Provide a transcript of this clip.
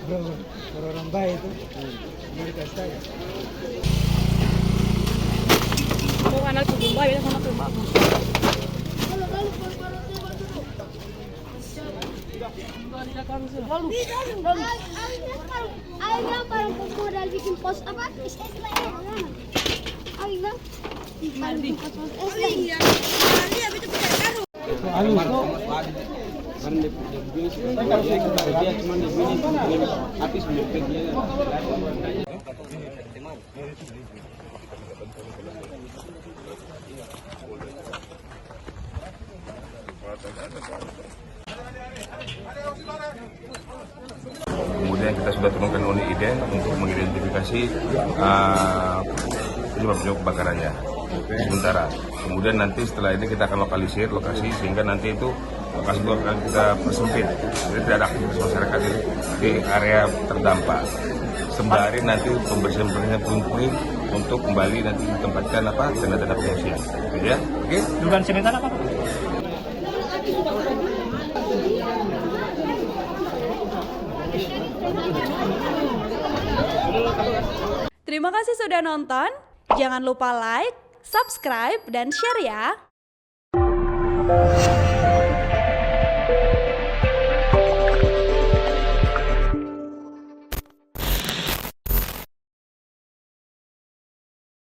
Bro, orang baik itu mereka saya. Ako anak ko Bombay, wala ko na ko. Ayah parang pemodal bikin pos apa? Ayah bikin pos Kemudian kita sudah turunkan unit IDEN untuk mengidentifikasi penyebab kebakarannya sementara. Kemudian nanti setelah ini kita akan lokalisir lokasi sehingga nanti itu lokasi itu akan kita persempit. Jadi tidak ada aktivitas masyarakat di area terdampak. Sembari nanti pembersihan puing-puing untuk kembali nanti ditempatkan tenda-tenda pengungsian. Gitu ya? Oke? Dugaan sementara apa? Terima kasih sudah nonton. Jangan lupa like, subscribe, dan share ya.